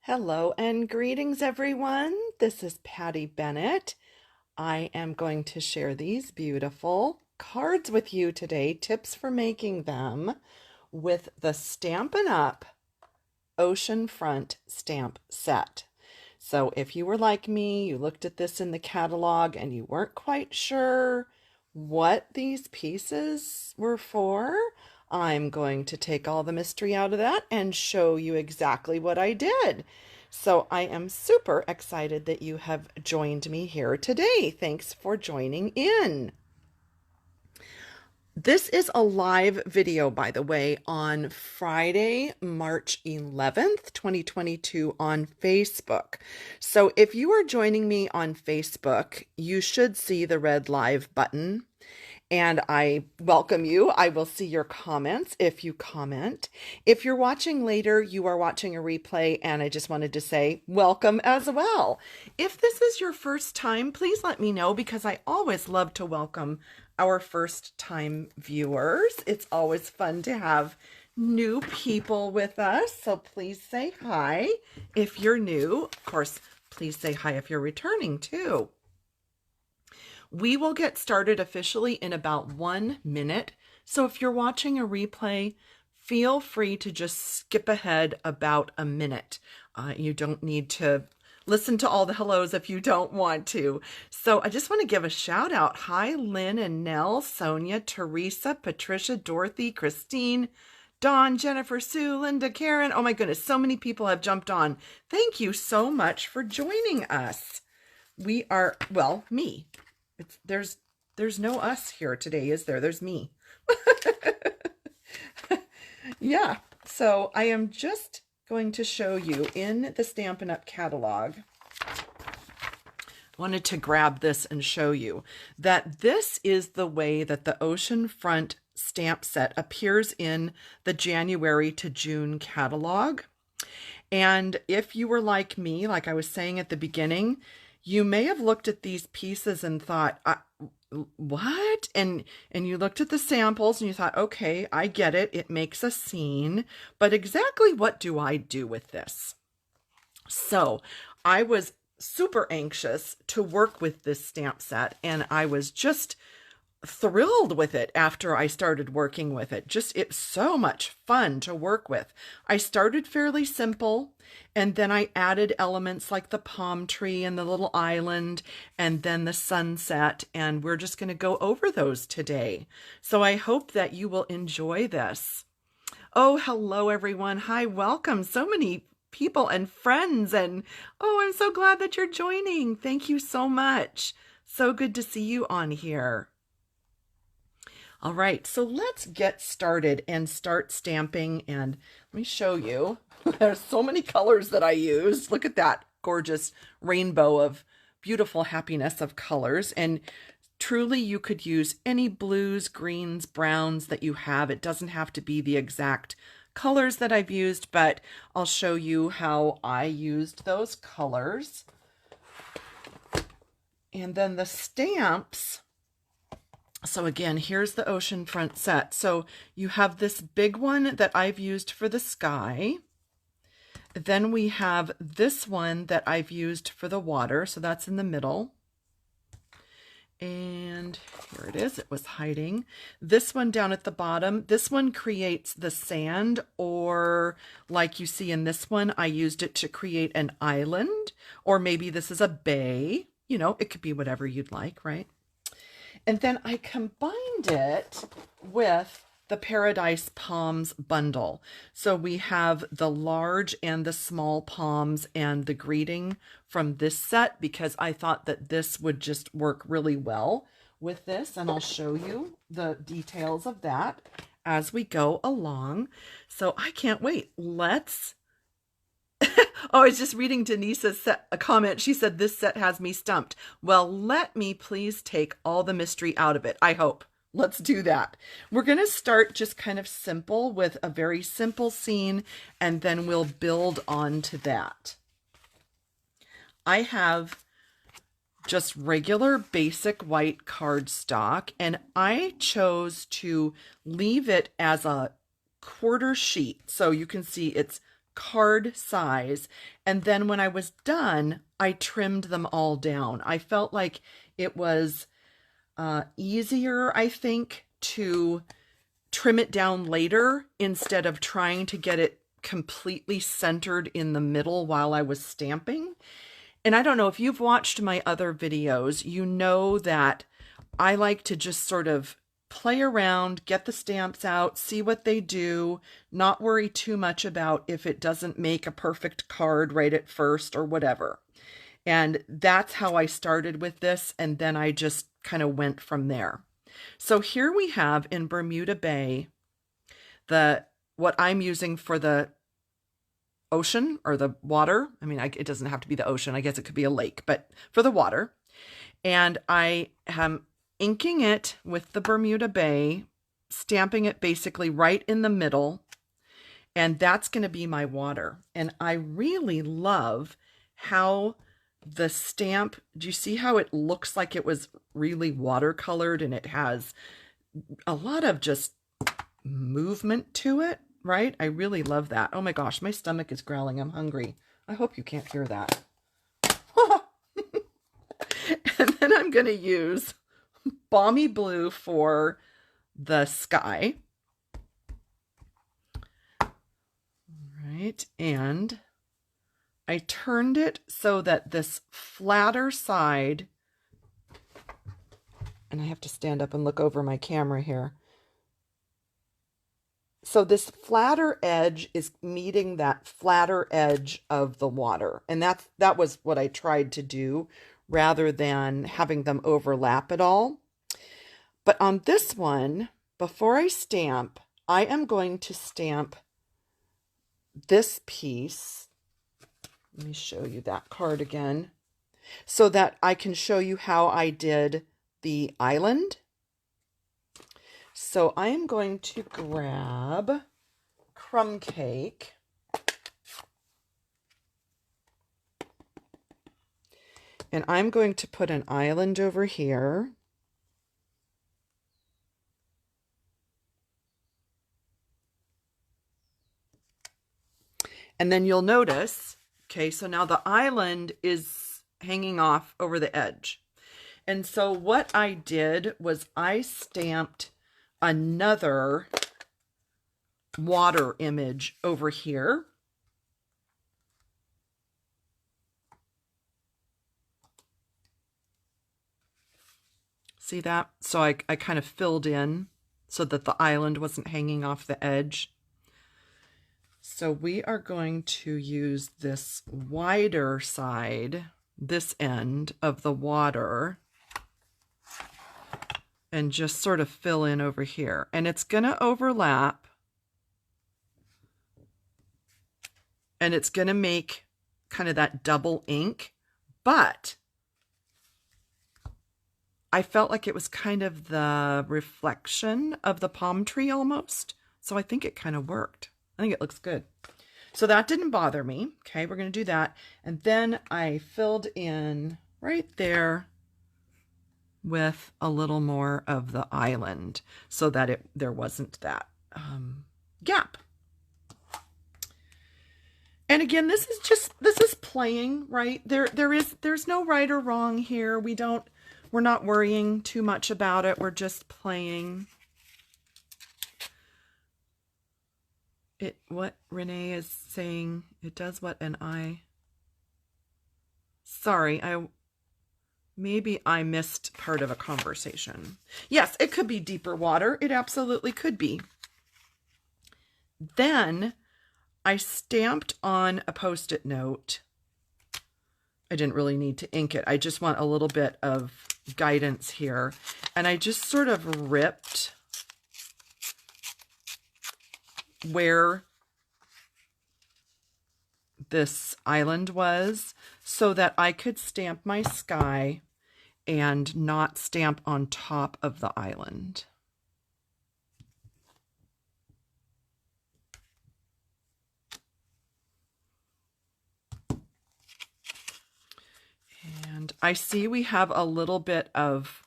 Hello and greetings, everyone. This is Patty Bennett. I am going to share these beautiful cards with you today, tips for making them with the Stampin' Up Oceanfront stamp set. So if you were like me, you looked at this in the catalog and you weren't quite sure what these pieces were for, I'm going to take all the mystery out of that and show you exactly what I did. So I am super excited that you have joined me here today. Thanks for joining in. This is a live video, by the way, on Friday, March 11th, 2022 on Facebook. So if you are joining me on Facebook, you should see the red live button. And I welcome you. I will see your comments if you comment. If you're watching later, you are watching a replay, and I just wanted to say welcome as well. If this is your first time, please let me know because I always love to welcome our first time viewers. It's always fun to have new people with us, so please say hi if you're new. Of course, please say hi if you're returning too. We will get started officially in about 1 minute. So if you're watching a replay, feel free to just skip ahead about a minute. You don't need to listen to all the hellos if you don't want to. So I just want to give a shout out. Hi, Lynn and Nell, Sonia, Teresa, Patricia, Dorothy, Christine, Dawn, Jennifer, Sue, Linda, Karen. Oh my goodness, so many people have jumped on. Thank you so much for joining us. We are, well, me. There's no us here today, is there? There's me. Yeah, so I am just going to show you in the Stampin' Up catalog. Wanted to grab this and show you that this is the way that the Oceanfront stamp set appears in the January to June catalog. And if you were like me, like I was saying at the beginning, you may have looked at these pieces and thought, what? And you looked at the samples and you thought, okay, I get it. It makes a scene, but exactly what do I do with this? So I was super anxious to work with this stamp set, and I was just thrilled with it after I started working with it. It's so much fun to work with. I started fairly simple, and then I added elements like the palm tree and the little island and then the sunset, and we're just going to go over those today. So I hope that you will enjoy this. Oh, hello everyone. Hi, welcome. So many people and friends, and oh, I'm so glad that you're joining. Thank you so much. So good to see you on here. All right, so let's get started and start stamping, and let me show you. There's so many colors that I used. Look at that gorgeous rainbow of beautiful happiness of colors, and truly you could use any blues, greens, browns that you have. It doesn't have to be the exact colors that I've used, but I'll show you how I used those colors. And then the stamps. So again, here's the Oceanfront set. So you have this big one that I've used for the sky. Then we have this one that I've used for the water. So that's in the middle. And here it is. It was hiding. This one down at the bottom, this one creates the sand, or like you see in this one, I used it to create an island, or maybe this is a bay. You know, it could be whatever you'd like, right? And then I combined it with the Paradise Palms bundle. So we have the large and the small palms and the greeting from this set because I thought that this would just work really well with this. And I'll show you the details of that as we go along. So I can't wait. Let's... Oh, I was just reading Denise's a comment. She said, this set has me stumped. Well, let me please take all the mystery out of it, I hope. Let's do that. We're going to start just kind of simple with a very simple scene, and then we'll build on to that. I have just regular basic white cardstock, and I chose to leave it as a quarter sheet. So you can see it's card size. And then when I was done, I trimmed them all down. I felt like it was easier, I think, to trim it down later instead of trying to get it completely centered in the middle while I was stamping. And I don't know if you've watched my other videos, you know that I like to just sort of play around, get the stamps out, see what they do, not worry too much about if it doesn't make a perfect card right at first or whatever. And that's how I started with this, and then I just kind of went from there. So here we have in Bermuda Bay, what I'm using for the ocean or the water. I mean, it doesn't have to be the ocean. I guess it could be a lake, but for the water. And I am inking it with the Bermuda Bay, stamping it basically right in the middle. And that's going to be my water. And I really love how the stamp, do you see how it looks like it was really watercolored, and it has a lot of just movement to it, right? I really love that. Oh my gosh, my stomach is growling. I'm hungry. I hope you can't hear that. And then I'm going to use Balmy Blue for the sky. All right, and I turned it so that this flatter side, and I have to stand up and look over my camera here. So this flatter edge is meeting that flatter edge of the water. And that was what I tried to do rather than having them overlap at all. But on this one, before I stamp, I am going to stamp this piece. Let me show you that card again so that I can show you how I did the island. So I am going to grab crumb cake. And I'm going to put an island over here. And then you'll notice, okay, so now the island is hanging off over the edge. And so what I did was I stamped another water image over here. See that? So I kind of filled in so that the island wasn't hanging off the edge. So we are going to use this wider side, this end of the water, and just sort of fill in over here. And it's going to overlap, and it's going to make kind of that double ink, but I felt like it was kind of the reflection of the palm tree almost. So I think it kind of worked. I think it looks good. So that didn't bother me. Okay, we're going to do that. And then I filled in right there with a little more of the island so that there wasn't that gap. And again, this is playing, right? There's no right or wrong here. We're not worrying too much about it. We're just playing. What Renee is saying, it does what an I. Sorry, maybe I missed part of a conversation. Yes, it could be deeper water. It absolutely could be. Then I stamped on a Post-it note. I didn't really need to ink it. I just want a little bit of guidance here. And I just sort of ripped where this island was so that I could stamp my sky and not stamp on top of the island. And I see we have a little bit of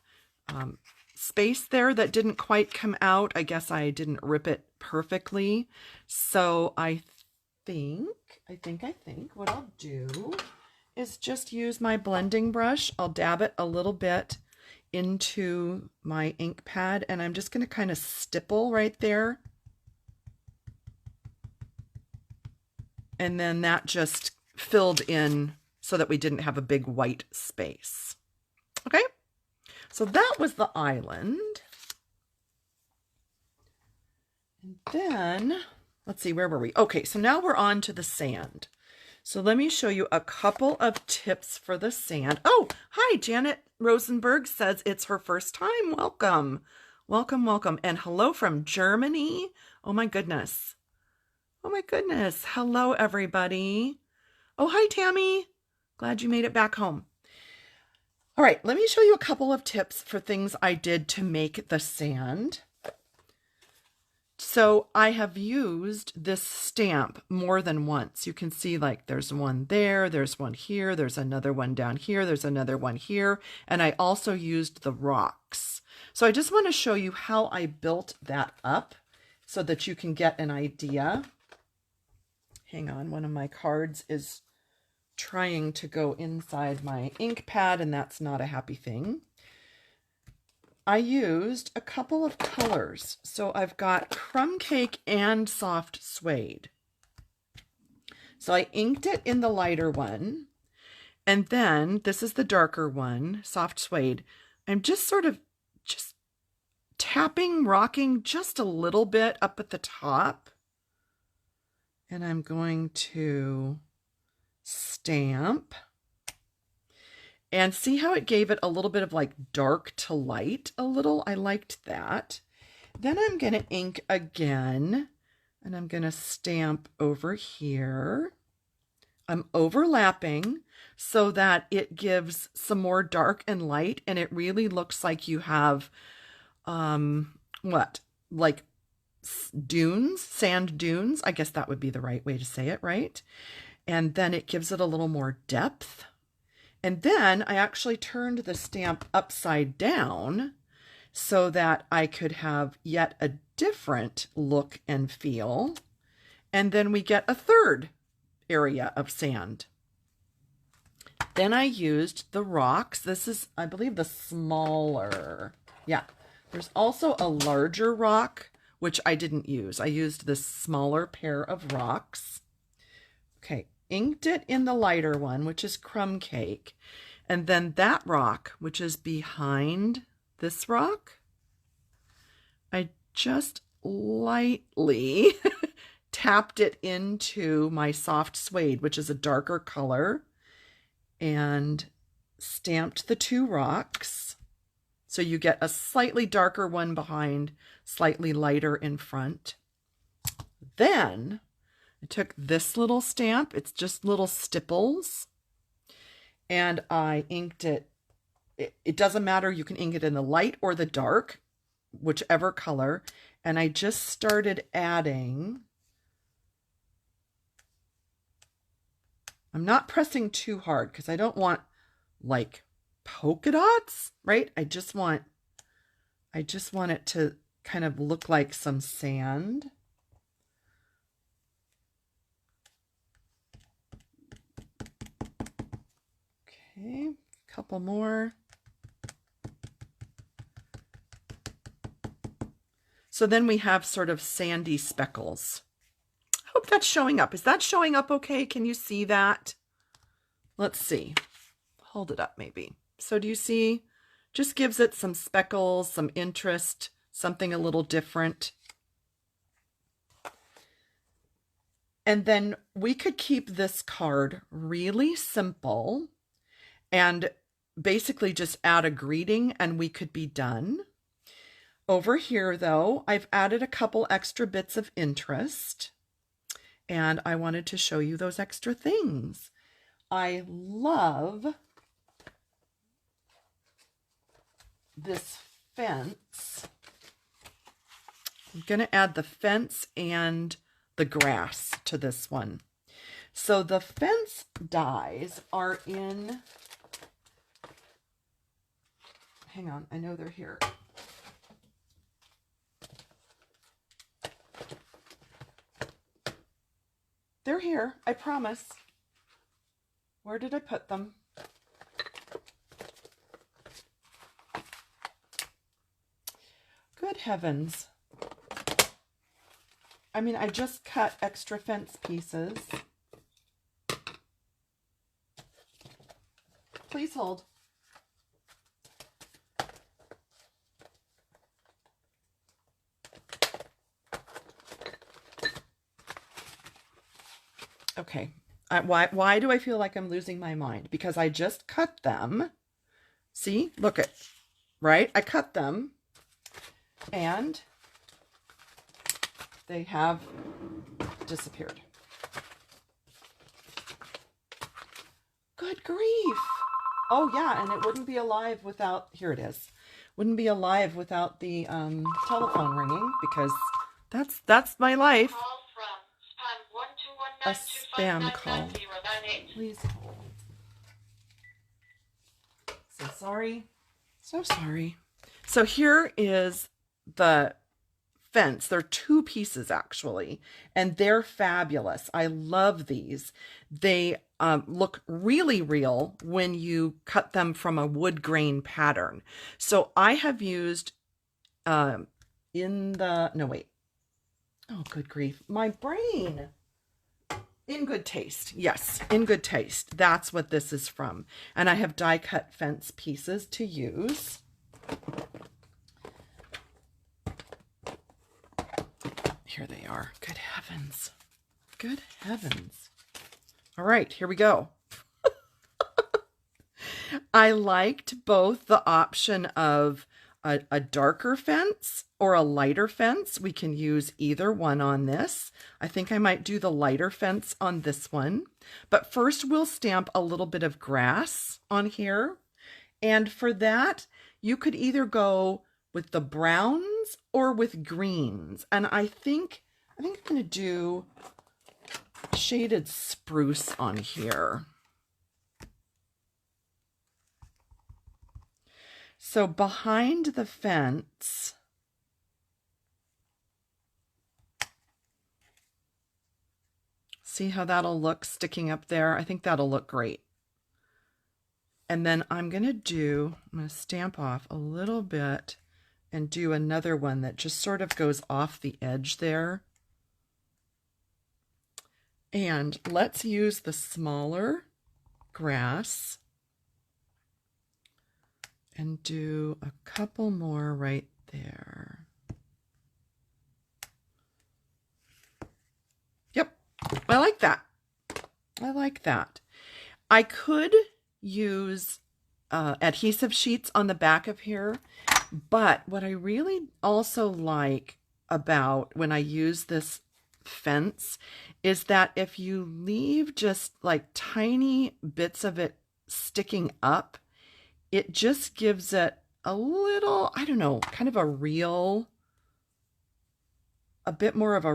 space there that didn't quite come out. I guess I didn't rip it perfectly. So I think what I'll do is just use my blending brush. I'll dab it a little bit into my ink pad, and I'm just going to kind of stipple right there. And then that just filled in so that we didn't have a big white space. Okay, so that was the island. And then, let's see, where were we? Okay, so now we're on to the sand. So let me show you a couple of tips for the sand. Oh, hi, Janet Rosenberg says it's her first time. Welcome. Welcome, welcome. And hello from Germany. Oh my goodness. Oh my goodness. Hello, everybody. Oh, hi, Tammy. Glad you made it back home. All right, let me show you a couple of tips for things I did to make the sand. So I have used this stamp more than once. You can see like there's one there, there's one here, there's another one down here, there's another one here, and I also used the rocks. So I just want to show you how I built that up so that you can get an idea. Hang on, one of my cards is trying to go inside my ink pad, and that's not a happy thing. I used a couple of colors. So I've got crumb cake and soft suede. So I inked it in the lighter one. And then this is the darker one, soft suede. I'm just sort of just tapping, rocking just a little bit up at the top. And I'm going to stamp. And see how it gave it a little bit of like dark to light a little? I liked that. Then I'm going to ink again, and I'm going to stamp over here. I'm overlapping so that it gives some more dark and light, and it really looks like you have, like dunes, sand dunes. I guess that would be the right way to say it, right? And then it gives it a little more depth. And then I actually turned the stamp upside down so that I could have yet a different look and feel. And then we get a third area of sand. Then I used the rocks. This is, I believe, the smaller. Yeah, there's also a larger rock, which I didn't use. I used this smaller pair of rocks. Okay. Inked it in the lighter one, which is crumb cake. And then that rock, which is behind this rock, I just lightly tapped it into my soft suede, which is a darker color, and stamped the two rocks. So you get a slightly darker one behind, slightly lighter in front. Then I took this little stamp, it's just little stipples, and I inked it. It doesn't matter, you can ink it in the light or the dark, whichever color, and I just started adding. I'm not pressing too hard because I don't want like polka dots, right? I just want it to kind of look like some sand. Okay, a couple more. So then we have sort of sandy speckles. I hope that's showing up. Is that showing up okay? Can you see that? Let's see. Hold it up maybe. So do you see? Just gives it some speckles, some interest, something a little different. And then we could keep this card really simple and basically just add a greeting and we could be done. Over here though, I've added a couple extra bits of interest and I wanted to show you those extra things. I love this fence. I'm going to add the fence and the grass to this one. So the fence dies are in, hang on, I know they're here. They're here, I promise. Where did I put them? Good heavens. I mean, I just cut extra fence pieces. Please hold. Okay. Why do I feel like I'm losing my mind? Because I just cut them. See? Look at, right? I cut them and they have disappeared. Good grief. Oh yeah, and it wouldn't be alive without, here it is. Wouldn't be alive without the telephone ringing, because that's my life. A spam call. Please hold. So sorry. So sorry. So here is the fence. They're 2 pieces actually, and they're fabulous. I love these. They look really real when you cut them from a wood grain pattern. So I have used oh, good grief, my brain. In Good Taste. Yes, In Good Taste. That's what this is from. And I have die cut fence pieces to use. Here they are. Good heavens. Good heavens. All right, here we go. I liked both the option of a darker fence or a lighter fence. We can use either one on this. I think I might do the lighter fence on this one. But first we'll stamp a little bit of grass on here. And for that, you could either go with the browns or with greens. And I think I'm going to do shaded spruce on here. So behind the fence, see how that'll look sticking up there? I think that'll look great. And then I'm going to stamp off a little bit and do another one that just sort of goes off the edge there. And let's use the smaller grass and do a couple more right there. Yep, I like that. I like that. I could use adhesive sheets on the back of here, but what I really also like about when I use this fence is that if you leave just like tiny bits of it sticking up, it just gives it a little, I don't know, kind of a bit more of a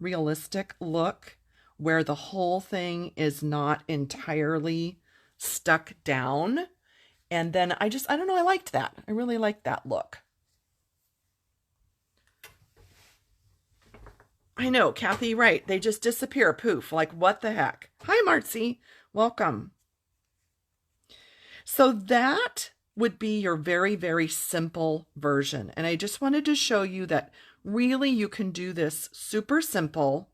realistic look, where the whole thing is not entirely stuck down. And then I don't know, I liked that. I really liked that look. I know, Kathy, right. They just disappear, poof, like what the heck. Hi, Marcy. Welcome. So that would be your very, very simple version. And I just wanted to show you that really you can do this super simple,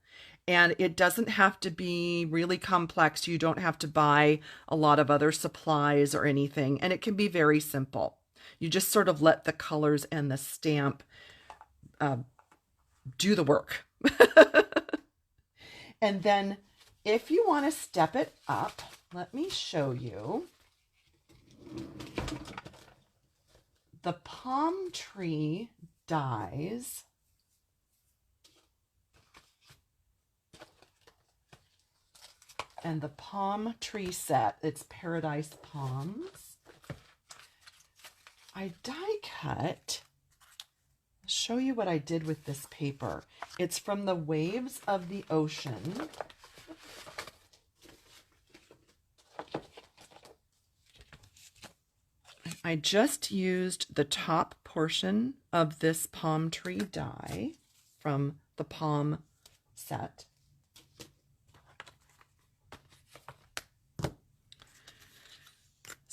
and it doesn't have to be really complex. You don't have to buy a lot of other supplies or anything, and it can be very simple. You just sort of let the colors and the stamp do the work. And then if you want to step it up, let me show you. The palm tree dies. And the palm tree set, it's Paradise Palms. I die cut. I'll show you what I did with this paper. It's from the Waves of the Ocean. I just used the top portion of this palm tree die from the palm set.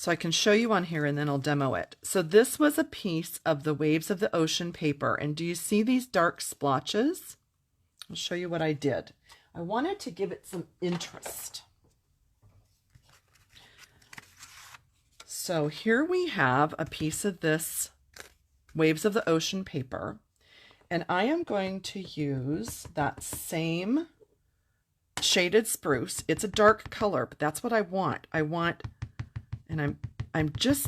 So I can show you on here and then I'll demo it. So this was a piece of the Waves of the Ocean paper. And do you see these dark splotches? I'll show you what I did. I wanted to give it some interest. So here we have a piece of this Waves of the Ocean paper. And I am going to use that same shaded spruce. It's a dark color, but that's what I want. And I'm just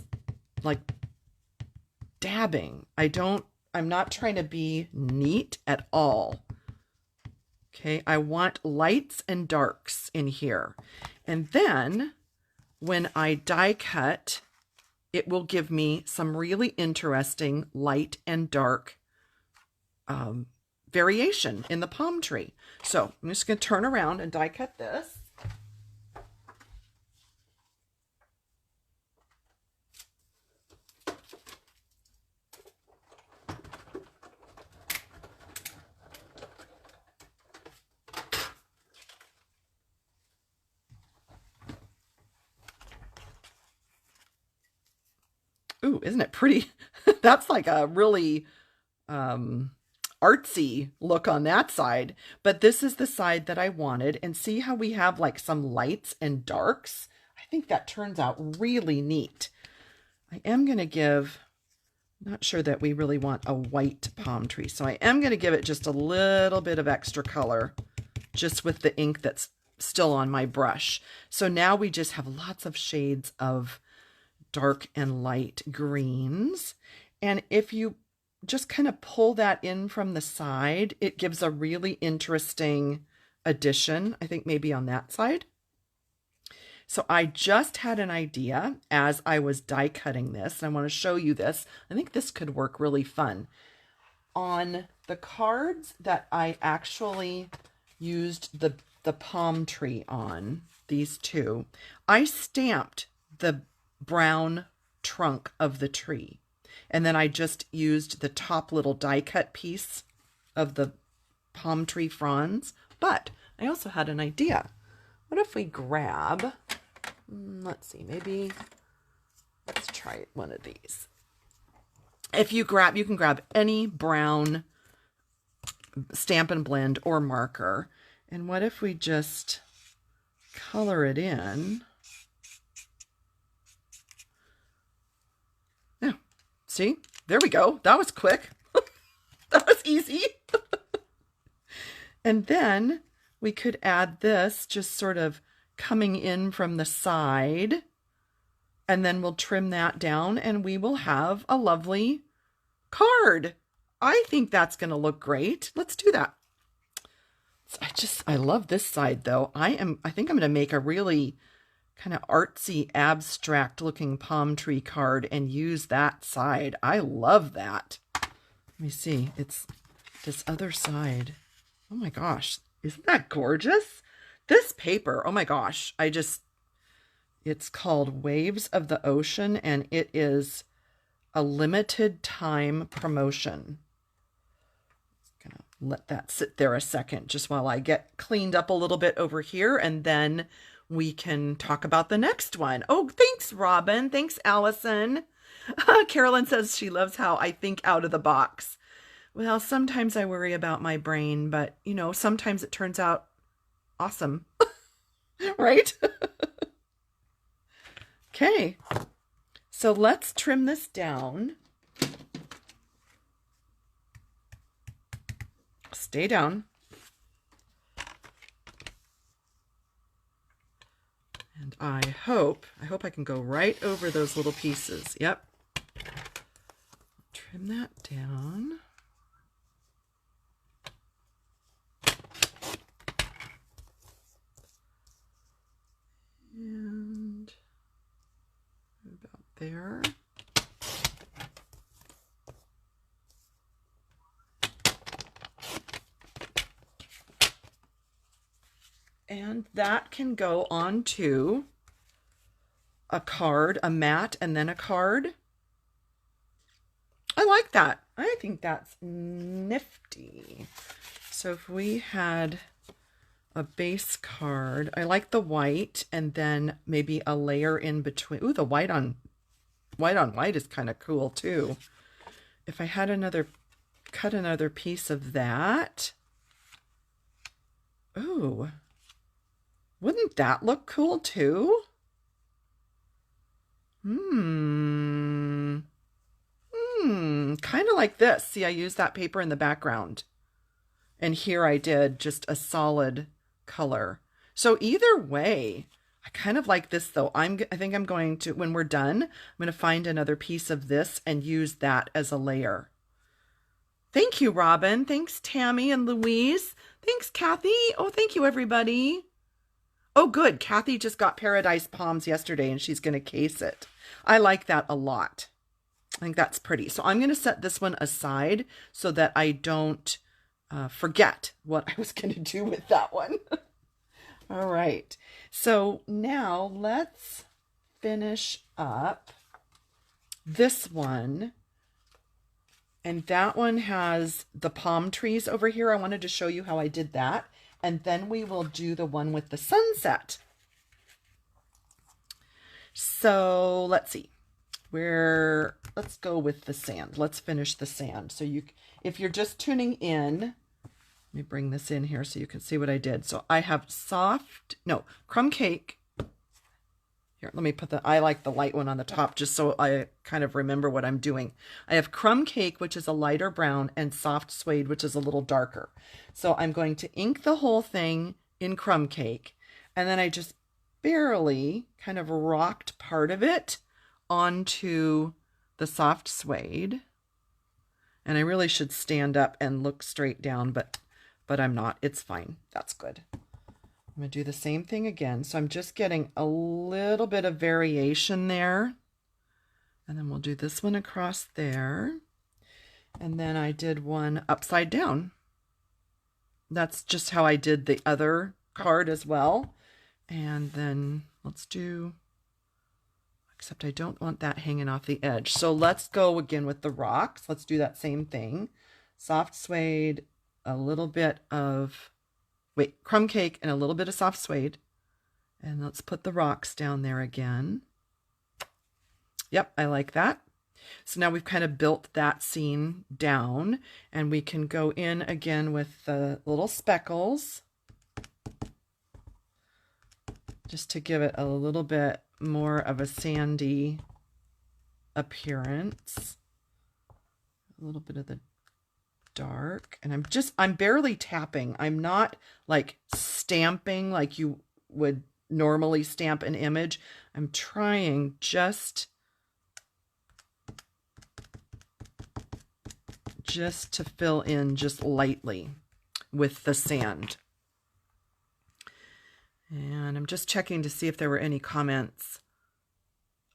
like dabbing. I'm not trying to be neat at all. Okay, I want lights and darks in here. And then when I die cut, it will give me some really interesting light and dark variation in the palm tree. So I'm just going to turn around and die cut this. Ooh, isn't it pretty? That's like a really artsy look on that side, but this is the side that I wanted. And see how we have like some lights and darks? I think that turns out really neat. I am going to give, not sure that we really want a white palm tree, so I am going to give it just a little bit of extra color just with the ink that's still on my brush. So now we just have lots of shades of dark and light greens. And if you just kind of pull that in from the side, it gives a really interesting addition, I think maybe on that side. So I just had an idea as I was die cutting this, and I want to show you this. I think this could work really fun. On the cards that I actually used the palm tree on, these two, I stamped the brown trunk of the tree. And then I just used the top little die cut piece of the palm tree fronds. But I also had an idea. What if we grab, let's see, maybe, let's try one of these. If you can grab any brown Stampin' Blend or marker. And what if we just color it in? See, there we go. That was quick. That was easy. And then we could add this just sort of coming in from the side. And then we'll trim that down and we will have a lovely card. I think that's going to look great. Let's do that. I love this side though. I think I'm going to make a really kind of artsy, abstract looking palm tree card and use that side. I love that. Let me see. It's this other side. Oh my gosh. Isn't that gorgeous? This paper, oh my gosh. It's called Waves of the Ocean and it is a limited time promotion. I'm gonna let that sit there a second just while I get cleaned up a little bit over here, and then we can talk about the next one. Oh, thanks, Robin. Thanks, Allison. Carolyn says she loves how I think out of the box. Well, sometimes I worry about my brain, but, you know, sometimes it turns out awesome. Right? Okay. So let's trim this down. Stay down. And I hope I can go right over those little pieces. Yep. Trim that down. And about there. And that can go onto a card, a mat, and then a card. I like that. I think that's nifty. So if we had a base card. I like the white and then maybe a layer in between. Ooh, the white on white is kind of cool too. If I had cut another piece of that. Ooh, wouldn't that look cool too? Kind of like this. See, I used that paper in the background. And here I did just a solid color. So either way, I kind of like this though. I think I'm going to, when we're done, I'm going to find another piece of this and use that as a layer. Thank you, Robin. Thanks, Tammy and Louise. Thanks, Kathy. Oh, thank you, everybody. Oh, good. Kathy just got Paradise Palms yesterday and she's going to case it. I like that a lot. I think that's pretty. So I'm going to set this one aside so that I don't forget what I was going to do with that one. All right. So now let's finish up this one. And that one has the palm trees over here. I wanted to show you how I did that. And then we will do the one with the sunset. So let's see. Let's go with the sand. Let's finish the sand. So if you're just tuning in, let me bring this in here so you can see what I did. So I have crumb cake. Here, let me I like the light one on the top just so I kind of remember what I'm doing. I have crumb cake, which is a lighter brown, and soft suede, which is a little darker. So I'm going to ink the whole thing in crumb cake. And then I just barely kind of rocked part of it onto the soft suede. And I really should stand up and look straight down, but I'm not. It's fine. That's good. I'm going to do the same thing again. So I'm just getting a little bit of variation there. And then we'll do this one across there. And then I did one upside down. That's just how I did the other card as well. And then let's do, except I don't want that hanging off the edge. So let's go again with the rocks. Let's do that same thing. Soft suede, a little bit of crumb cake and a little bit of soft suede. And let's put the rocks down there again. Yep, I like that. So now we've kind of built that scene down, and we can go in again with the little speckles just to give it a little bit more of a sandy appearance. A little bit of the dark, and I'm barely tapping. I'm not like stamping like you would normally stamp an image. I'm trying just to fill in just lightly with the sand. And I'm just checking to see if there were any comments.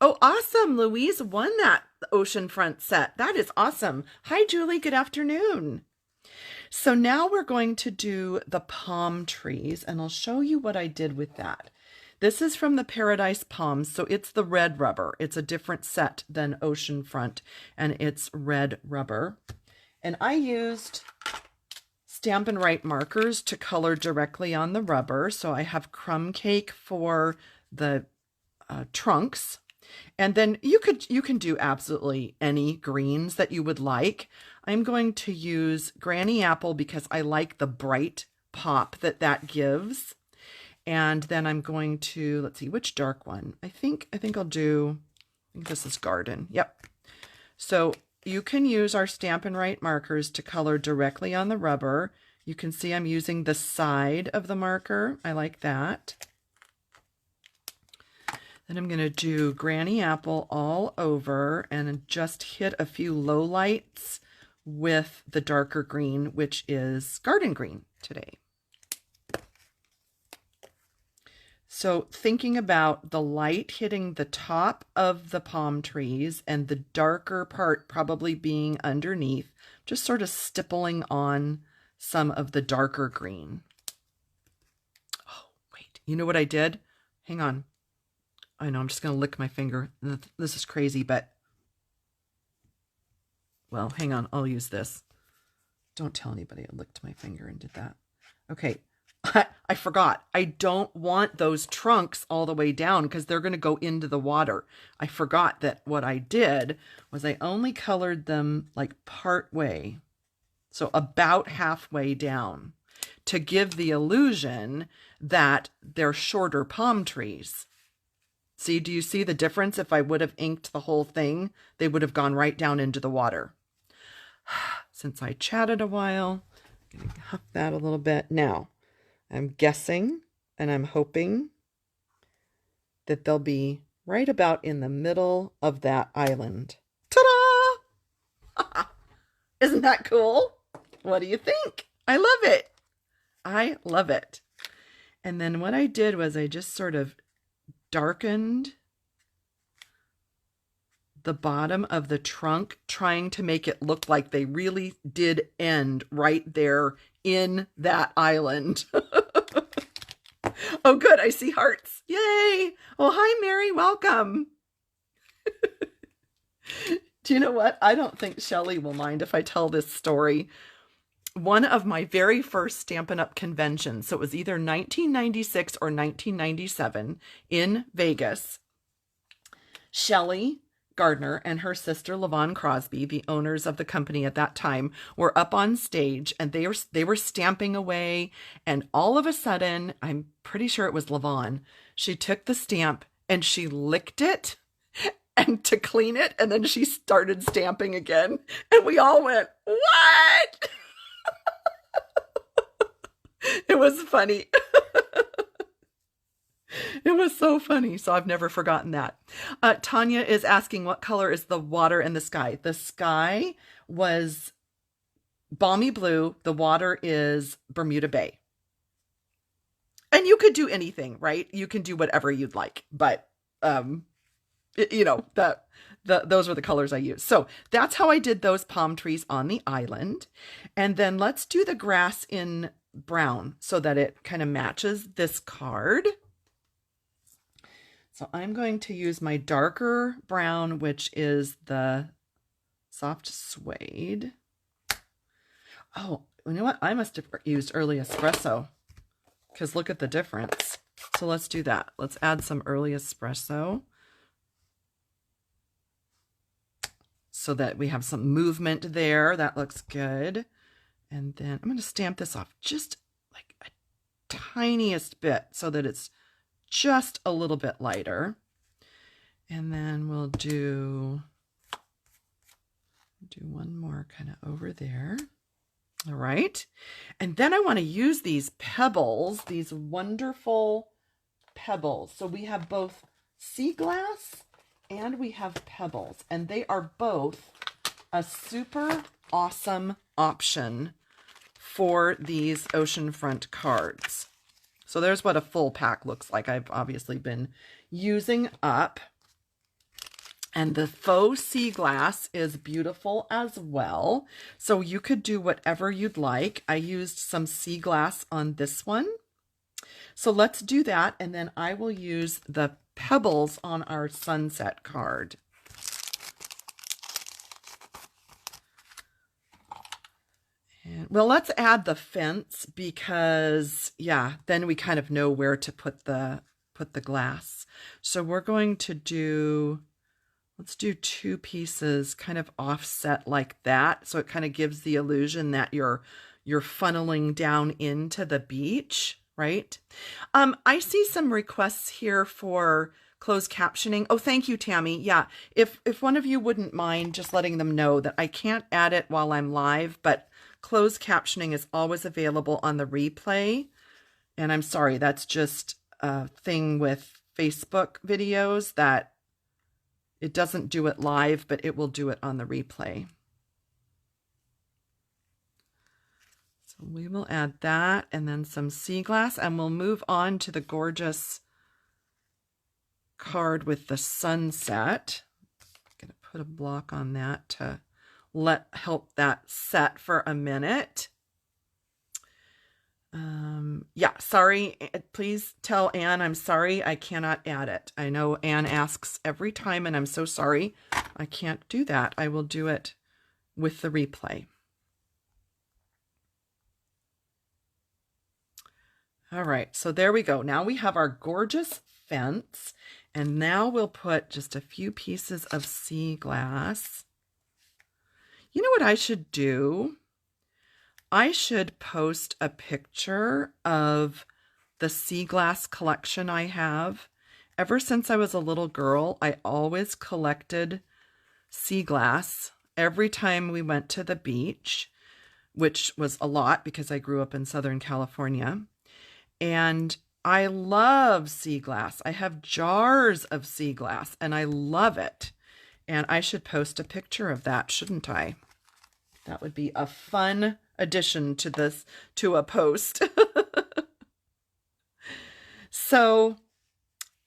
Oh, awesome. Louise won that Oceanfront set. That is awesome. Hi, Julie. Good afternoon. So now we're going to do the palm trees, and I'll show you what I did with that. This is from the Paradise Palms, so it's the red rubber. It's a different set than Oceanfront, and it's red rubber. And I used Stampin' Up markers to color directly on the rubber. So I have crumb cake for the trunks. And then you can do absolutely any greens that you would like. I'm going to use Granny Apple because I like the bright pop that gives. And then I'm going to, let's see, which dark one? I think I'll do, I think this is Garden. Yep. So you can use our Stampin' Up markers to color directly on the rubber. You can see I'm using the side of the marker. I like that. Then I'm going to do Granny Apple all over and just hit a few low lights with the darker green, which is Garden Green today. So thinking about the light hitting the top of the palm trees and the darker part probably being underneath, just sort of stippling on some of the darker green. Oh, wait, you know what I did? Hang on. I know, I'm just going to lick my finger. This is crazy, but, well, hang on. I'll use this. Don't tell anybody I licked my finger and did that. Okay. I forgot. I don't want those trunks all the way down because they're going to go into the water. I forgot that what I did was I only colored them like part way. So about halfway down to give the illusion that they're shorter palm trees. See, do you see the difference? If I would have inked the whole thing, they would have gone right down into the water. Since I chatted a while, I'm going to huff that a little bit. Now, I'm guessing and I'm hoping that they'll be right about in the middle of that island. Ta-da! Isn't that cool? What do you think? I love it. I love it. And then what I did was I just sort of darkened the bottom of the trunk, trying to make it look like they really did end right there in that island. Oh, good. I see hearts. Yay. Oh, hi, Mary. Welcome. Do you know what? I don't think Shelley will mind if I tell this story. One of my very first Stampin' Up! Conventions, so it was either 1996 or 1997 in Vegas, Shelley Gardner and her sister LaVon Crosby, the owners of the company at that time, were up on stage and they were stamping away, and all of a sudden, I'm pretty sure it was LaVon, she took the stamp and she licked it and to clean it, and then she started stamping again, and we all went, "What?" It was funny. It was so funny. So I've never forgotten that. Tanya is asking, what color is the water and the sky? The sky was balmy blue. The water is Bermuda Bay. And you could do anything, right? You can do whatever you'd like. But, you know, those were the colors I used. So that's how I did those palm trees on the island. And then let's do the grass in brown so that it kind of matches this card. So I'm going to use my darker brown, which is the soft suede. Oh, you know what? I must have used early espresso because look at the difference. So let's do that. Let's add some early espresso so that we have some movement there. That looks good. And then I'm going to stamp this off just like a tiniest bit so that it's just a little bit lighter. And then we'll do one more kind of over there. All right. And then I want to use these pebbles, these wonderful pebbles. So we have both sea glass and we have pebbles, and they are both a super awesome option for these Oceanfront cards. So there's what a full pack looks like. I've obviously been using up. And the faux sea glass is beautiful as well. So you could do whatever you'd like. I used some sea glass on this one. So let's do that. And then I will use the pebbles on our sunset card. And, well, let's add the fence because, yeah, then we kind of know where to put the glass. So we're going to do, let's do 2 pieces kind of offset like that. So it kind of gives the illusion that you're funneling down into the beach, right? I see some requests here for closed captioning. Oh, thank you, Tammy. Yeah, if one of you wouldn't mind just letting them know that I can't add it while I'm live, but closed captioning is always available on the replay. And I'm sorry, that's just a thing with Facebook videos that it doesn't do it live, but it will do it on the replay. So we will add that and then some sea glass, and we'll move on to the gorgeous card with the sunset. I'm going to put a block on that to help that set for a minute. Yeah, sorry. Please tell Anne I'm sorry I cannot add it. I know Anne asks every time, and I'm so sorry. I can't do that. I will do it with the replay. All right, so there we go. Now we have our gorgeous fence, and now we'll put just a few pieces of sea glass. You know what I should do? I should post a picture of the sea glass collection I have. Ever since I was a little girl, I always collected sea glass every time we went to the beach, which was a lot because I grew up in Southern California. And I love sea glass. I have jars of sea glass and I love it. And I should post a picture of that, shouldn't I? That would be a fun addition to this, to a post. So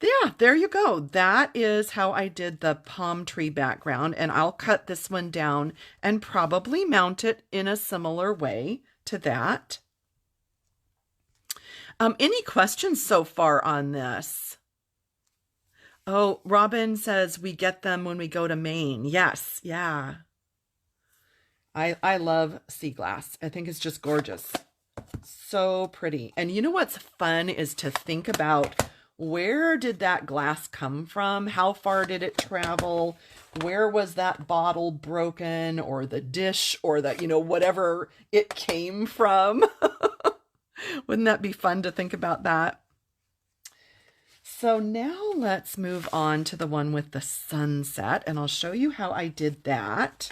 yeah, there you go. That is how I did the palm tree background, and I'll cut this one down and probably mount it in a similar way to that. Any questions so far on this? Oh, Robin says we get them when we go to Maine. Yes, yeah. I love sea glass. I think it's just gorgeous. So pretty. And you know what's fun is to think about, where did that glass come from? How far did it travel? Where was that bottle broken, or the dish, or the, you know, whatever it came from? Wouldn't that be fun to think about that? So now let's move on to the one with the sunset, and I'll show you how I did that.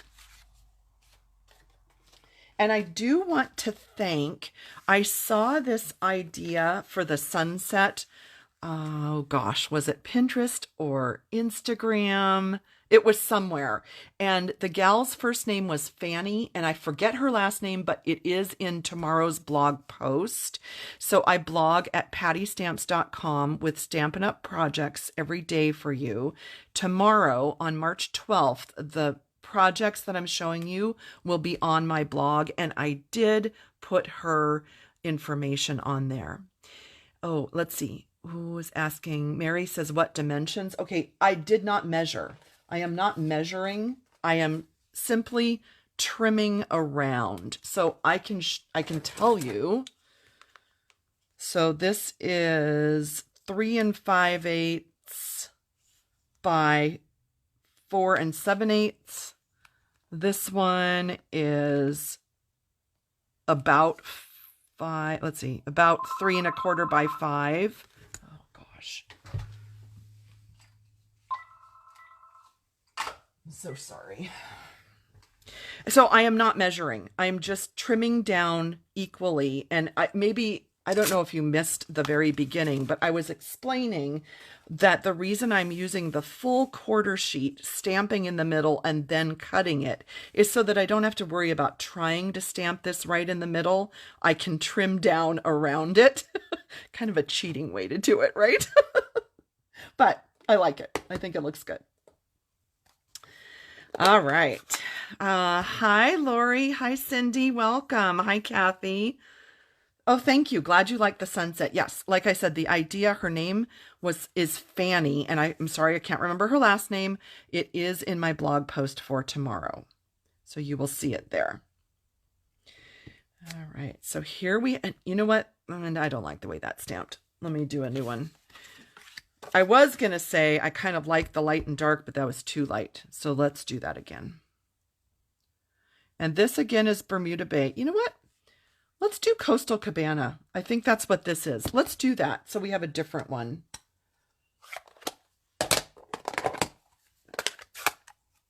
And I do want to thank, I saw this idea for the sunset. Oh gosh, was it Pinterest or Instagram? It was somewhere. And the gal's first name was Fanny, and I forget her last name, but it is in tomorrow's blog post. So I blog at pattystamps.com with Stampin' Up projects every day for you. Tomorrow, on March 12th, the projects that I'm showing you will be on my blog, and I did put her information on there. Oh, let's see. Who was asking? Mary says, what dimensions? Okay, I did not measure. I am not measuring. I am simply trimming around. So I can tell you. So this is 3 5/8 by 4 7/8. This one is about 5, let's see, about 3 1/4 by 5. Oh gosh. I'm so sorry. So I am not measuring. I'm just trimming down equally. And I don't know if you missed the very beginning, but I was explaining that the reason I'm using the full quarter sheet, stamping in the middle and then cutting it, is so that I don't have to worry about trying to stamp this right in the middle. I can trim down around it. Kind of a cheating way to do it, right? But I like it. I think it looks good. All right. Hi, Lori. Hi, Cindy. Welcome. Hi, Kathy. Oh, thank you. Glad you liked the sunset. Yes, like I said, the idea, her name is Fanny, and I'm sorry I can't remember her last name. It is in my blog post for tomorrow, so you will see it there. All right, so here and you know what? And I don't like the way that's stamped. Let me do a new one. I was going to say I kind of like the light and dark, but that was too light. So let's do that again. And this again is Bermuda Bay. You know what? Let's do Coastal Cabana. I think that's what this is. Let's do that so we have a different one.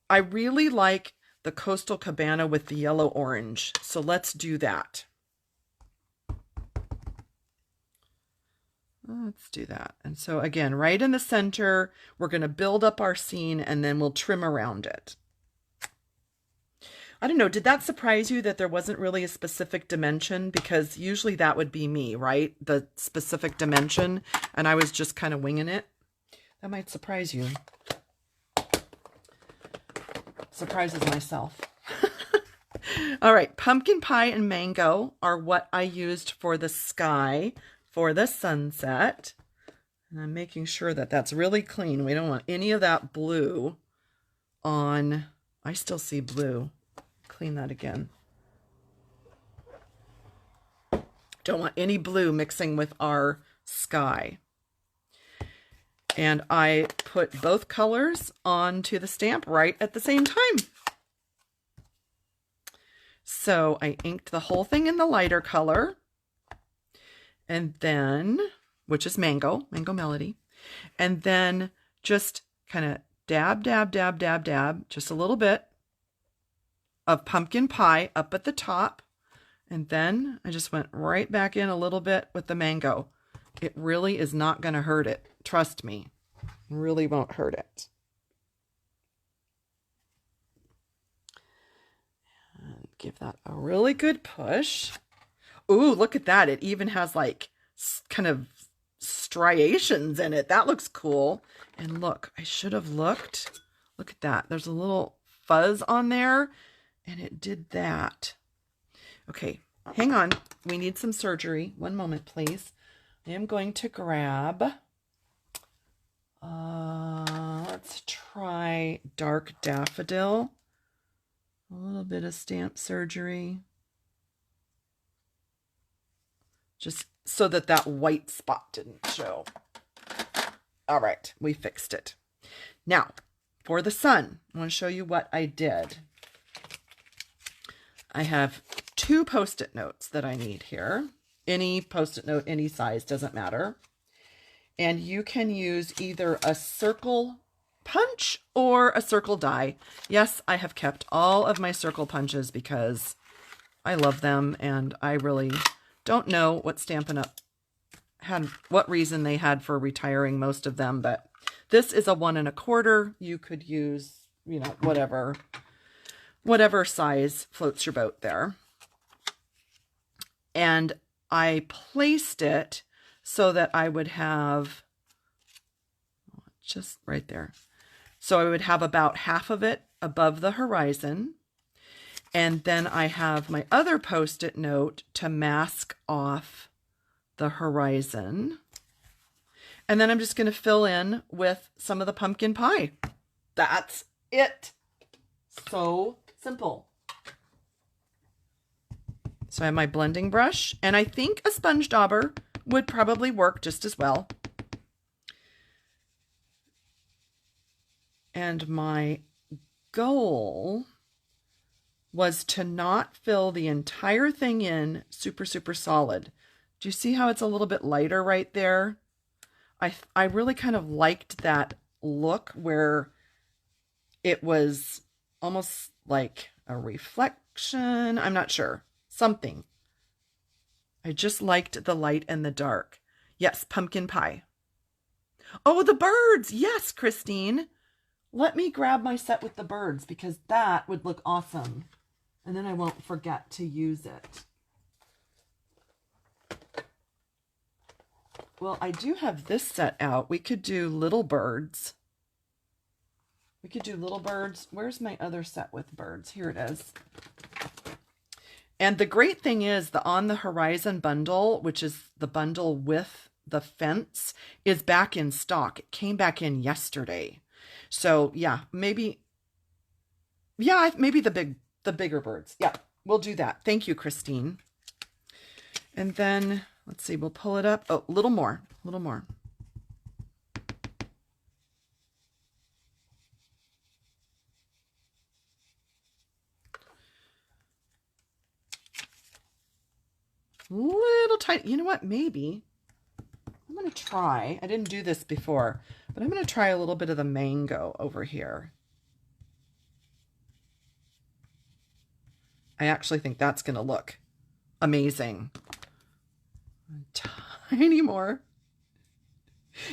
I really like the Coastal Cabana with the yellow orange. So let's do that. Let's do that. And so again, right in the center, we're going to build up our scene and then we'll trim around it. I don't know, did that surprise you that there wasn't really a specific dimension? Because usually that would be me, right? The specific dimension, and I was just kind of winging it. That might surprise you. Surprises myself. All right, pumpkin pie and mango are what I used for the sky for the sunset. And I'm making sure that that's really clean. We don't want any of that blue on. I still see blue. Clean that again. Don't want any blue mixing with our sky. And I put both colors onto the stamp right at the same time. So I inked the whole thing in the lighter color. And then, which is Mango Melody. And then just kind of dab, dab, dab, dab, dab, just a little bit of pumpkin pie up at the top. And then I just went right back in a little bit with the mango. It really is not going to hurt it. Trust me, it really won't hurt it. And give that a really good push. Ooh, look at that. It even has like kind of striations in it. That looks cool. And look, I should have looked. Look at that. There's a little fuzz on there and it did that. Okay, hang on. We need some surgery. One moment, please. I am going to grab, let's try Dark Daffodil. A little bit of stamp surgery. Just so that that white spot didn't show. All right, we fixed it. Now, for the sun, I want to show you what I did. I have 2 Post-it notes that I need here. Any Post-it note, any size, doesn't matter. And you can use either a circle punch or a circle die. Yes, I have kept all of my circle punches because I love them and I really don't know what Stampin' Up had, what reason they had for retiring most of them, but this is a 1 1/4. You could use, you know, whatever size floats your boat there. And I placed it so that I would have just right there. So I would have about half of it above the horizon. And then I have my other Post-it note to mask off the horizon. And then I'm just going to fill in with some of the pumpkin pie. That's it. So simple. So I have my blending brush, and I think a sponge dauber would probably work just as well. And my goal was to not fill the entire thing in super, super solid. Do you see how it's a little bit lighter right there? I really kind of liked that look where it was almost like a reflection. I'm not sure. Something. I just liked the light and the dark. Yes, pumpkin pie. Oh, the birds. Yes, Christine. Let me grab my set with the birds because that would look awesome. And then I won't forget to use it. Well, I do have this set out. We could do little birds. We could do little birds. Where's my other set with birds? Here it is. And the great thing is the On the Horizon bundle, which is the bundle with the fence, is back in stock. It came back in yesterday. So yeah, maybe the bigger birds. Yeah, we'll do that. Thank you, Christine. And then let's see, we'll pull it up. Oh, a little more. Little tiny, you know what? Maybe I'm going to try. I didn't do this before, but I'm going to try a little bit of the mango over here. I actually think that's going to look amazing. Tiny more.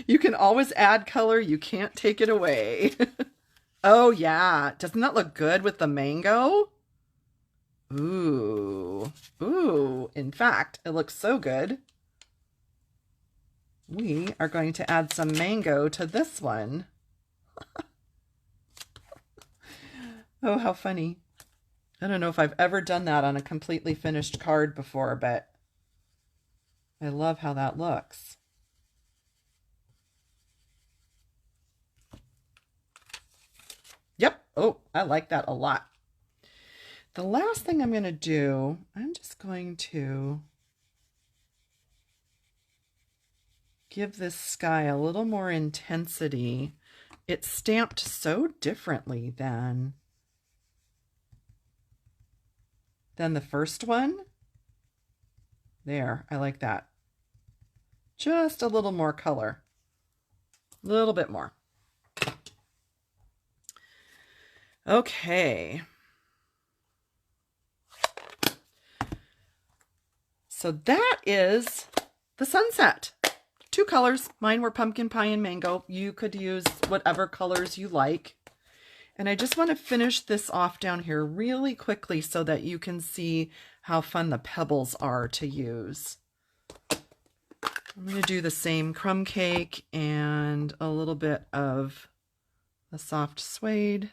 You can always add color. You can't take it away. Oh yeah. Doesn't that look good with the mango? Ooh. Ooh. In fact, it looks so good. We are going to add some mango to this one. Oh, how funny. I don't know if I've ever done that on a completely finished card before, but I love how that looks. Yep. Oh, I like that a lot. The last thing I'm going to do, I'm just going to give this sky a little more intensity. It's stamped so differently than the first one. There, I like that. Just a little more color. A little bit more. Okay. So that is the sunset. 2 colors. Mine were pumpkin pie and mango. You could use whatever colors you like. And I just want to finish this off down here really quickly so that you can see how fun the pebbles are to use. I'm going to do the same crumb cake and a little bit of the soft suede.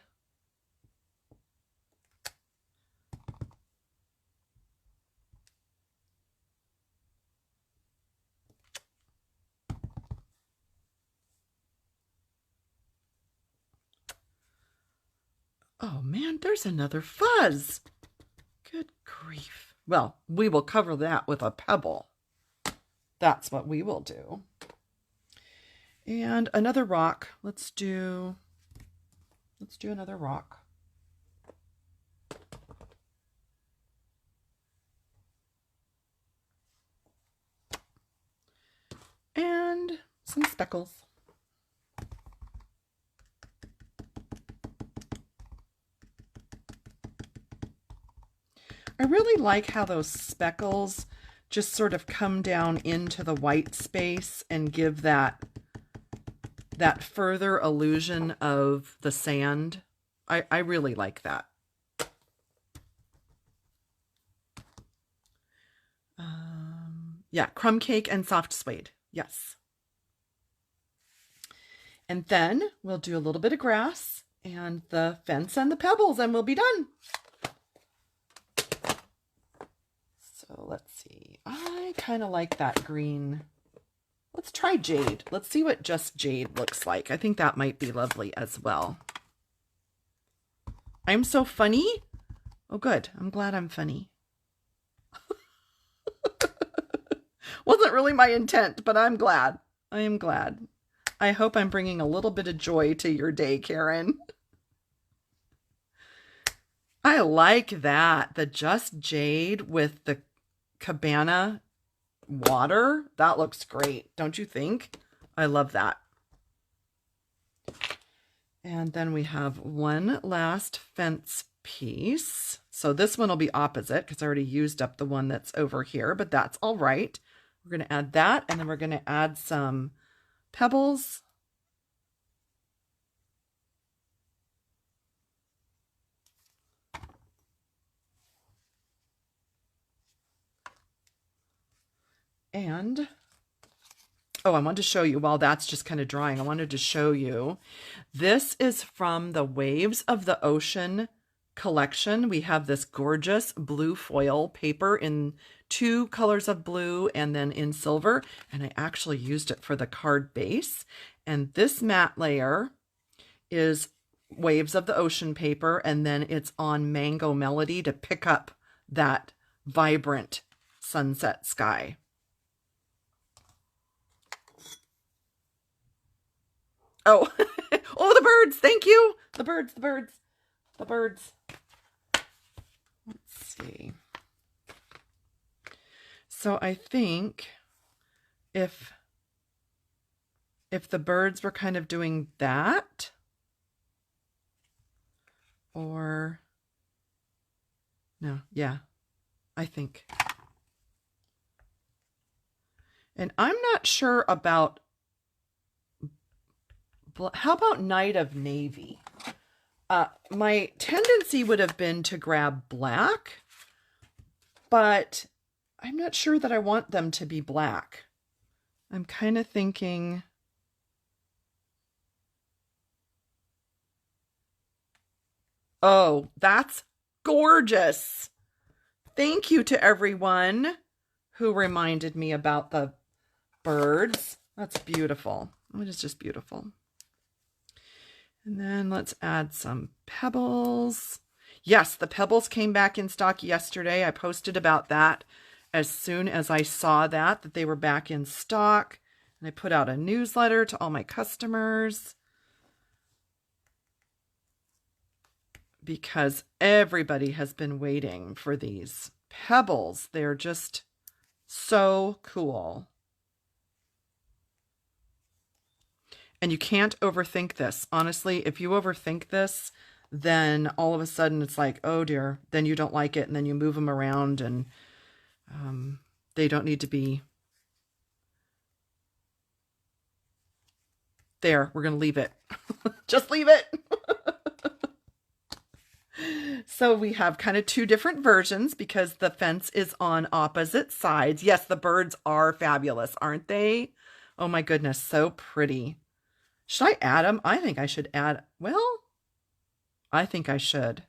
Oh man, there's another fuzz. Good grief. Well, we will cover that with a pebble. That's what we will do. And another rock. Let's do another rock. And some speckles. I really like how those speckles just sort of come down into the white space and give that further illusion of the sand. I really like that. Yeah, crumb cake and soft suede. Yes. And then we'll do a little bit of grass and the fence and the pebbles and we'll be done. So let's see. I kind of like that green. Let's try jade. Let's see what just jade looks like. I think that might be lovely as well. I'm so funny. Oh, good. I'm glad I'm funny. Wasn't really my intent, but I'm glad. I am glad. I hope I'm bringing a little bit of joy to your day, Karen. I like that. The just jade with the Cabana water. That looks great. Don't you think? I love that. And then we have one last fence piece. So this one will be opposite because I already used up the one that's over here, but that's all right. We're going to add that, and then we're going to add some pebbles. And, oh, I wanted to show you, while that's just kind of drying, I wanted to show you, this is from the Waves of the Ocean collection. We have this gorgeous blue foil paper in 2 colors of blue and then in silver, and I actually used it for the card base. And this matte layer is Waves of the Ocean paper, and then it's on Mango Melody to pick up that vibrant sunset sky. Oh, oh, the birds. Thank you. The birds, the birds, the birds. Let's see. So I think if the birds were kind of doing that, or no, yeah, I think. And I'm not sure about, how about Night of Navy? My tendency would have been to grab black, but I'm not sure that I want them to be black. I'm kind of thinking, oh, that's gorgeous. Thank you to everyone who reminded me about the birds. That's beautiful. It is just beautiful. And then let's add some pebbles. Yes, the pebbles came back in stock yesterday. I posted about that as soon as I saw that they were back in stock. And I put out a newsletter to all my customers because everybody has been waiting for these pebbles. They're just so cool. And you can't overthink this. Honestly, if you overthink this, then all of a sudden it's like, oh dear, then you don't like it. And then you move them around and they don't need to be there. We're going to leave it. Just leave it. So we have kind of two different versions because the fence is on opposite sides. Yes, the birds are fabulous, aren't they? Oh my goodness, so pretty. Should I add them? I think I should add, well, I think I should.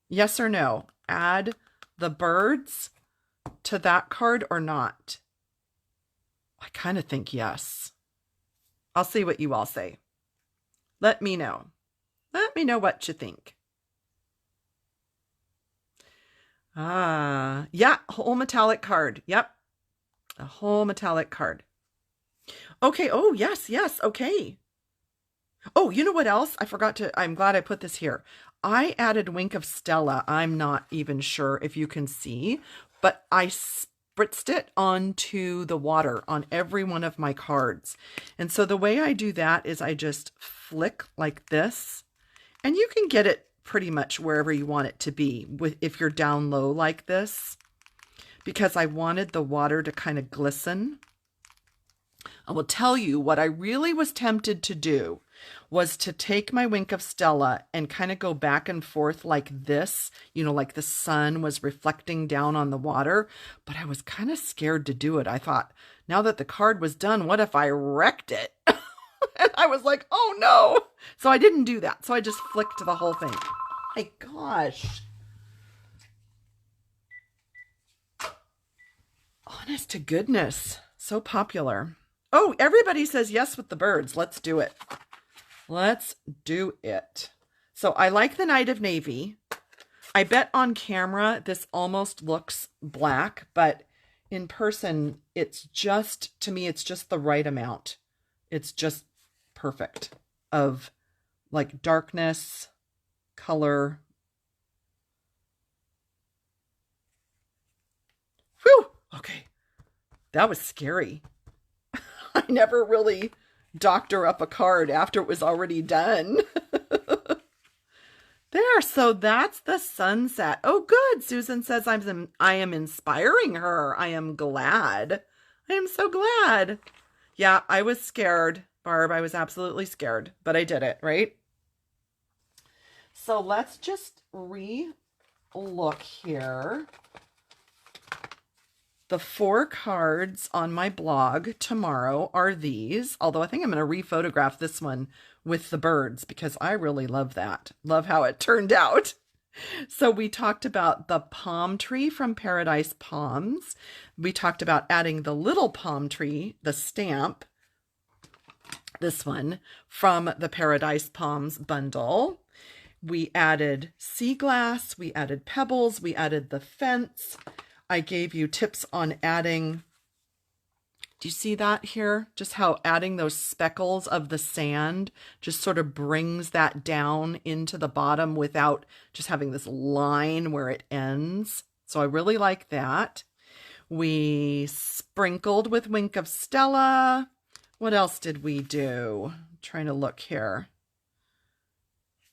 Yes or no? Add the birds to that card or not? I kind of think yes. I'll see what you all say. Let me know. Let me know what you think. Yeah, whole metallic card. Yep. A whole metallic card. Okay. Oh, yes, yes. Okay. Oh, you know what else? I'm glad I put this here. I added Wink of Stella. I'm not even sure if you can see, but I spritzed it onto the water on every one of my cards. And so the way I do that is I just flick like this, and you can get it pretty much wherever you want it to be if you're down low like this, because I wanted the water to kind of glisten. I will tell you what I really was tempted to do was to take my Wink of Stella and kind of go back and forth like this, you know, like the sun was reflecting down on the water, but I was kind of scared to do it. I thought, now that the card was done, what if I wrecked it? And I was like, oh no. So I didn't do that. So I just flicked the whole thing. My gosh. Honest to goodness. So popular. Oh, everybody says yes with the birds. Let's do it. Let's do it. So I like the Night of Navy. I bet on camera this almost looks black, but in person, it's just, to me, it's just the right amount. It's just perfect of like darkness, color. Whew. Okay. That was scary. I never really doctor up a card after it was already done. There, so that's the sunset. Oh, good. Susan says I am inspiring her. I am glad. I am so glad. Yeah, I was scared, Barb. I was absolutely scared, but I did it, right? So let's just re-look here. The 4 cards on my blog tomorrow are these, although I think I'm going to re-photograph this one with the birds because I really love that. Love how it turned out. So we talked about the palm tree from Paradise Palms. We talked about adding the little palm tree, the stamp, this one, from the Paradise Palms bundle. We added sea glass, we added pebbles, we added the fence. I gave you tips on adding, do you see that here? Just how adding those speckles of the sand just sort of brings that down into the bottom without just having this line where it ends. So I really like that. We sprinkled with Wink of Stella. What else did we do? I'm trying to look here.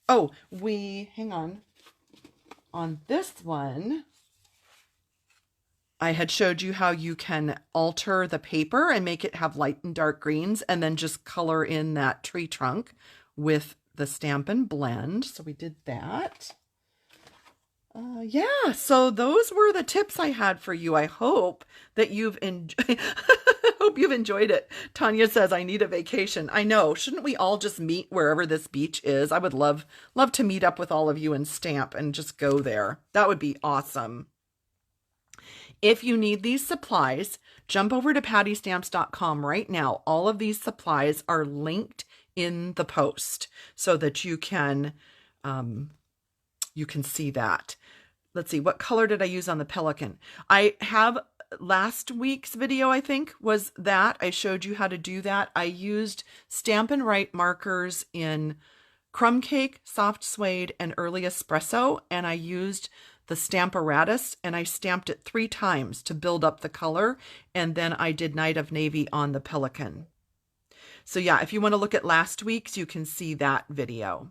Oh, hang on this one, I had showed you how you can alter the paper and make it have light and dark greens and then just color in that tree trunk with the Stampin' Blend. So we did that. Yeah, so those were the tips I had for you. I hope that you've enjoyed it. Tanya says, I need a vacation. I know. Shouldn't we all just meet wherever this beach is? I would love to meet up with all of you and stamp and just go there. That would be awesome. If you need these supplies, jump over to pattystamps.com right now. All of these supplies are linked in the post so that you can see that. Let's see, what color did I use on the pelican? I have last week's video, I think, was that. I showed you how to do that. I used Stampin' Write markers in Crumb Cake, Soft Suede, and Early Espresso, and I used the Stamparatus, and I stamped it 3 times to build up the color, and then I did Night of Navy on the Pelican. So yeah, if you want to look at last week's, you can see that video.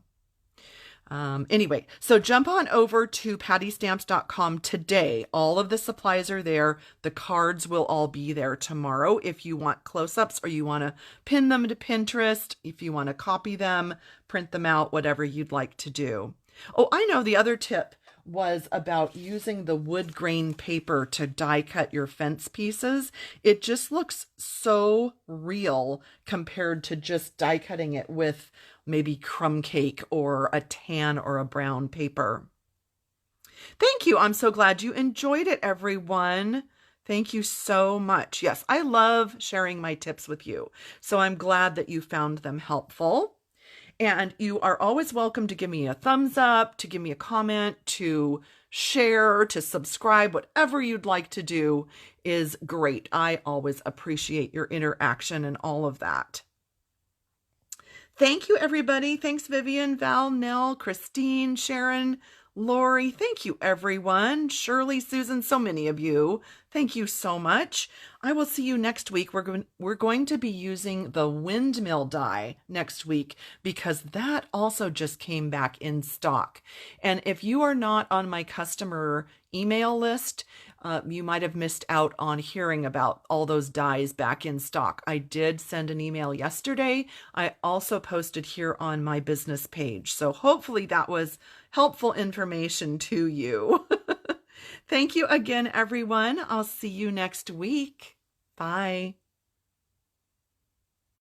Anyway, so jump on over to pattystamps.com today. All of the supplies are there. The cards will all be there tomorrow if you want close-ups or you want to pin them to Pinterest, if you want to copy them, print them out, whatever you'd like to do. Oh, I know the other tip was about using the wood grain paper to die cut your fence pieces. It just looks so real compared to just die cutting it with maybe crumb cake or a tan or a brown paper. Thank you. I'm so glad you enjoyed it, everyone. Thank you so much. Yes, I love sharing my tips with you. So I'm glad that you found them helpful. And you are always welcome to give me a thumbs up, to give me a comment, to share, to subscribe. Whatever you'd like to do is great. I always appreciate your interaction and all of that. Thank you, everybody. Thanks, Vivian, Val, Nell, Christine, Sharon, Lori. Thank you, everyone. Shirley, Susan, so many of you. Thank you so much. I will see you next week. We're going to be using the windmill die next week because that also just came back in stock. And if you are not on my customer email list, you might have missed out on hearing about all those dies back in stock. I did send an email yesterday. I also posted here on my business page. So hopefully that was helpful information to you. Thank you again, everyone. I'll see you next week. Bye.